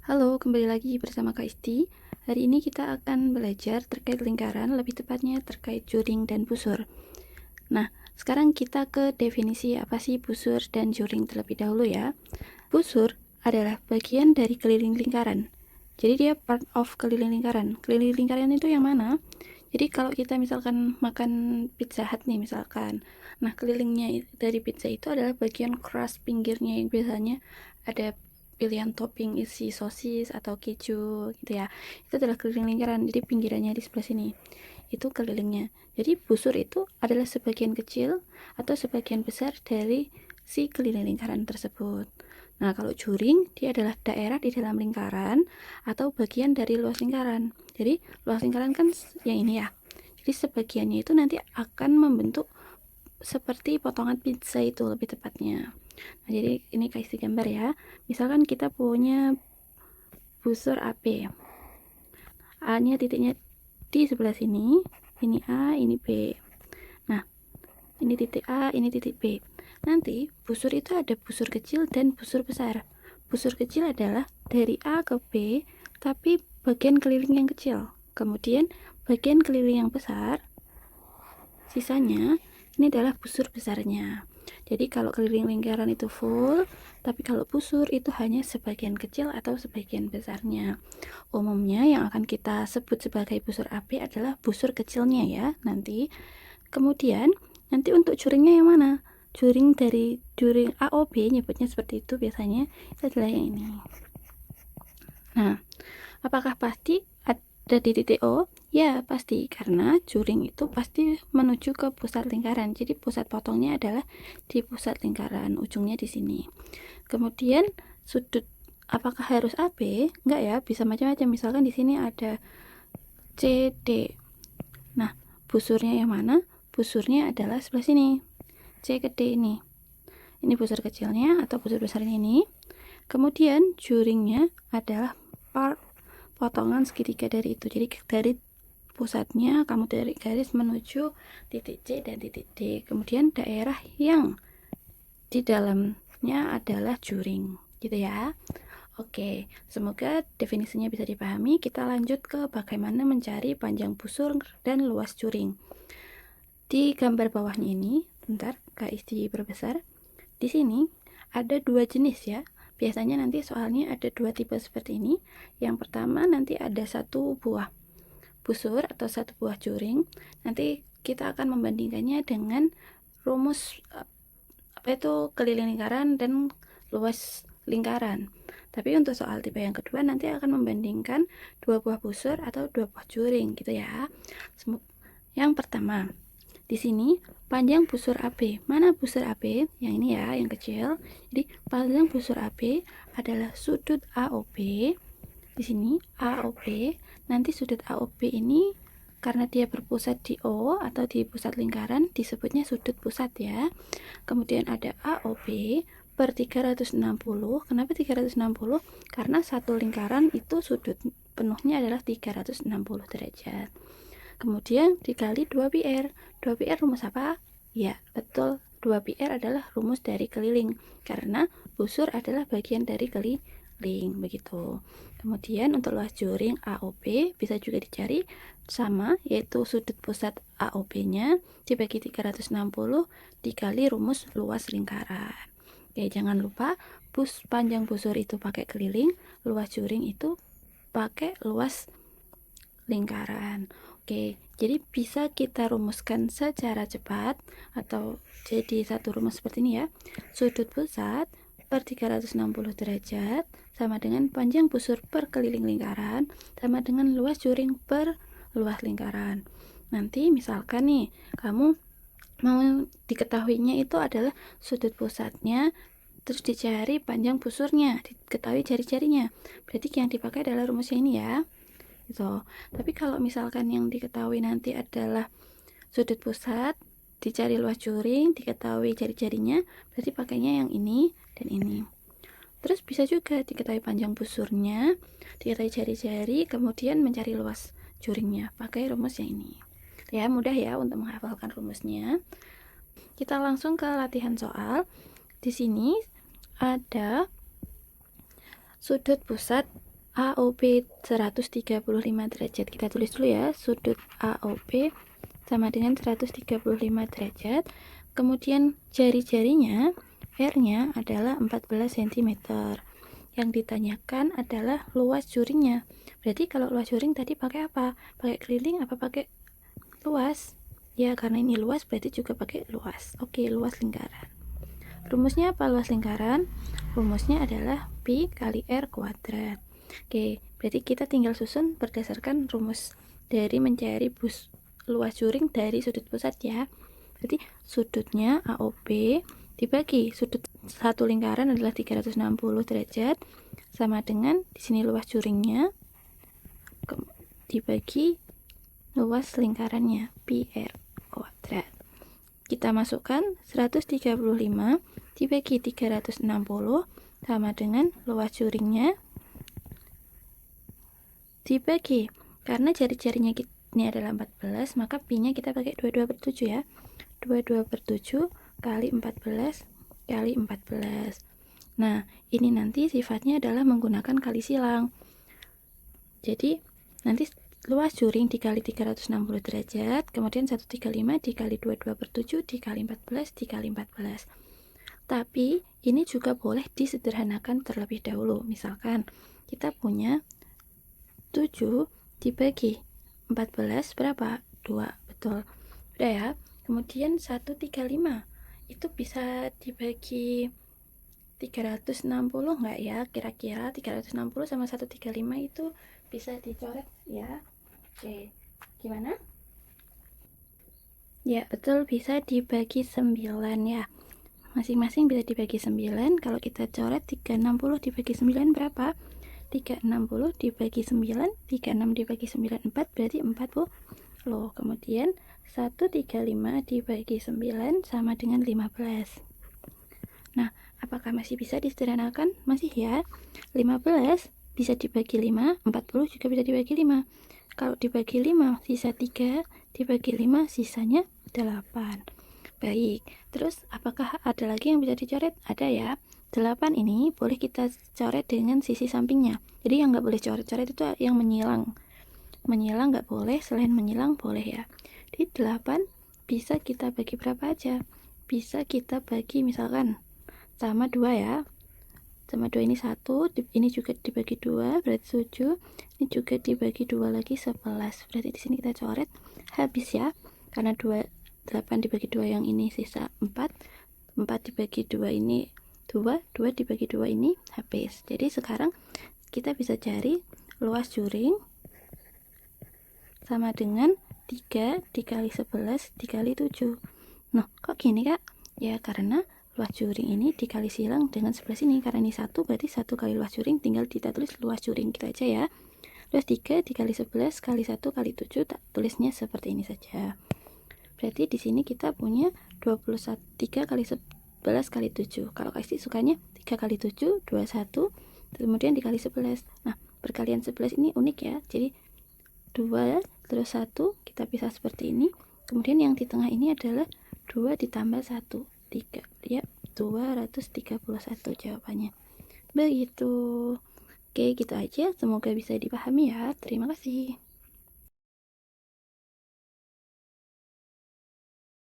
Halo, kembali lagi bersama Kak Isti. Hari ini kita akan belajar terkait lingkaran, lebih tepatnya terkait juring dan busur. Nah, sekarang kita ke definisi apa sih busur dan juring terlebih dahulu ya. Busur adalah bagian dari keliling lingkaran. Jadi dia part of keliling lingkaran. Keliling lingkaran itu yang mana? Jadi kalau kita misalkan makan Pizza Hut nih misalkan. Nah, kelilingnya dari pizza itu adalah bagian crust pinggirnya yang biasanya ada pilihan topping isi sosis atau keju gitu ya. Itu adalah keliling lingkaran. Jadi pinggirannya di sebelah sini. Itu kelilingnya. Jadi busur itu adalah sebagian kecil atau sebagian besar dari si keliling lingkaran tersebut. Nah, kalau juring dia adalah daerah di dalam lingkaran atau bagian dari luas lingkaran. Jadi, luas lingkaran kan yang ini ya. Jadi sebagiannya itu nanti akan membentuk seperti potongan pizza itu lebih tepatnya. Nah, jadi ini kasih gambar ya. Misalkan kita punya busur AB. A-nya titiknya di sebelah sini. Ini A, ini B. Nah, ini titik A, ini titik B. Nanti busur itu ada busur kecil dan busur besar. Busur kecil adalah dari A ke B, tapi bagian keliling yang kecil. Kemudian bagian keliling yang besar, sisanya ini adalah busur besarnya. Jadi kalau keliling lingkaran itu full, tapi kalau busur itu hanya sebagian kecil atau sebagian besarnya. Umumnya yang akan kita sebut sebagai busur AB adalah busur kecilnya ya nanti. Kemudian nanti untuk juringnya yang mana? Juring dari juring AOB nyebutnya seperti itu biasanya, itu adalah yang ini. Nah, apakah pasti ada di titik O? Ya, pasti, karena juring itu pasti menuju ke pusat lingkaran. Jadi pusat potongnya adalah di pusat lingkaran, ujungnya di sini. Kemudian sudut apakah harus AB? Enggak ya, bisa macam-macam. Misalkan di sini ada CD. Nah, busurnya yang mana? Busurnya adalah sebelah sini. C ke D ini. Ini busur kecilnya atau busur besarnya ini. Kemudian juringnya adalah part potongan segitiga dari itu. Jadi dari pusatnya kamu tarik garis menuju titik C dan titik D. Kemudian daerah yang di dalamnya adalah juring, gitu ya. Oke, semoga definisinya bisa dipahami. Kita lanjut ke bagaimana mencari panjang busur dan luas juring. Di gambar bawahnya ini, bentar, Kak Isti perbesar. Di sini ada dua jenis ya. Biasanya nanti soalnya ada dua tipe seperti ini. Yang pertama nanti ada satu buah busur atau satu buah juring. Nanti kita akan membandingkannya dengan rumus apa itu keliling lingkaran dan luas lingkaran. Tapi untuk soal tipe yang kedua nanti akan membandingkan dua buah busur atau dua buah juring gitu ya. Yang pertama, di sini panjang busur AB. Mana busur AB? Yang ini ya, yang kecil. Jadi panjang busur AB adalah sudut AOB. Di sini AOB. Nanti sudut AOB ini karena dia berpusat di O atau di pusat lingkaran disebutnya sudut pusat ya. Kemudian ada AOB per 360. Kenapa 360? Karena satu lingkaran itu sudut penuhnya adalah 360 derajat. Kemudian dikali 2πr. 2πr rumus apa? Ya, betul. 2πr adalah rumus dari keliling karena busur adalah bagian dari keliling begitu. Kemudian untuk luas juring AOB bisa juga dicari sama, yaitu sudut pusat AOB-nya dibagi 360 dikali rumus luas lingkaran. Oke, jangan lupa panjang busur itu pakai keliling, luas juring itu pakai luas lingkaran. Oke, jadi bisa kita rumuskan secara cepat atau jadi satu rumus seperti ini ya. Sudut pusat per 360 derajat sama dengan panjang busur per keliling lingkaran sama dengan luas juring per luas lingkaran. Nanti misalkan nih, kamu mau diketahuinya itu adalah sudut pusatnya, terus dicari panjang busurnya, diketahui jari-jarinya. Berarti yang dipakai adalah rumusnya ini ya. Gitu. Tapi kalau misalkan yang diketahui nanti adalah sudut pusat, dicari luas juring, diketahui jari-jarinya, berarti pakainya yang ini dan ini. Terus bisa juga diketahui panjang busurnya, diketahui jari-jari, kemudian mencari luas juringnya, pakai rumus yang ini. Ya, mudah ya untuk menghafalkan rumusnya. Kita langsung ke latihan soal. Di sini ada sudut pusat AOB 135 derajat. Kita tulis dulu ya, sudut AOB sama dengan 135 derajat. Kemudian jari-jarinya, R-nya adalah 14 cm. Yang ditanyakan adalah luas juringnya. Berarti kalau luas juring tadi pakai apa? Pakai keliling apa pakai luas? Ya, karena ini luas berarti juga pakai luas. Oke, luas lingkaran. Rumusnya apa luas lingkaran? Rumusnya adalah Pi kali R kuadrat. Oke, berarti kita tinggal susun berdasarkan rumus dari mencari luas juring dari sudut pusat ya. Berarti sudutnya AOB dibagi sudut satu lingkaran adalah 360 derajat sama dengan di sini luas juringnya dibagi luas lingkarannya Pi R kuadrat. Kita masukkan 135 dibagi 360 sama dengan luas juringnya dibagi, karena jari-jarinya ini adalah 14, maka pi-nya kita pakai 22/7 ya. 22/7 kali 14 kali 14. Nah, ini nanti sifatnya adalah menggunakan kali silang. Jadi, nanti luas juring dikali 360 derajat, kemudian 135 dikali 22/7 dikali 14 dikali 14. Tapi, ini juga boleh disederhanakan terlebih dahulu. Misalkan, kita punya 7 dibagi 14 berapa? 2, betul. Udah ya. Kemudian 135 itu bisa dibagi 360 enggak ya? Kira-kira 360 sama 135 itu bisa dicoret ya. Oke, gimana? Ya, betul, bisa dibagi 9 ya. Masing-masing bisa dibagi 9. Kalau kita coret 360 dibagi 9 berapa? 360 dibagi 9, 36 dibagi 9, 4, berarti 40. Kemudian 135 dibagi 9 sama dengan 15. Nah, apakah masih bisa disederhanakan? Masih ya. 15 bisa dibagi 5, 40 juga bisa dibagi 5. Kalau dibagi 5 sisa 3, dibagi 5 sisanya 8. Baik, terus apakah ada lagi yang bisa dicoret? Ada ya. 8 ini boleh kita coret dengan sisi sampingnya. Jadi yang nggak boleh coret-coret itu yang menyilang. Menyilang nggak boleh, selain menyilang boleh ya. Di 8 bisa kita bagi berapa aja? Bisa kita bagi misalkan sama 2 ya. Sama 2 ini 1, ini juga dibagi 2, berarti 7. Ini juga dibagi 2 lagi 11. Berarti di sini kita coret habis ya. Karena 8 dibagi 2 yang ini sisa 4. 4 dibagi 2 ini 2 dibagi 2 ini habis. Jadi sekarang kita bisa cari luas juring sama dengan 3 dikali 11 dikali 7. Nah, kok gini kak? Ya karena luas juring ini dikali silang dengan 11 ini. Karena ini 1 berarti 1 kali luas juring, tinggal kita tulis luas juring kita aja ya. Luas 3 dikali 11 kali 1 kali 7, tak tulisnya seperti ini saja. Berarti di sini kita punya 3 kali 11 kali 7. Kalau kasih sukanya 3 kali 7, 21, kemudian dikali 11. Nah, perkalian 11 ini unik ya. Jadi 2 terus 1 kita pisah seperti ini. Kemudian yang di tengah ini adalah 2 ditambah 1, 3. Ya, 231 jawabannya. Begitu. Oke, gitu aja. Semoga bisa dipahami ya. Terima kasih.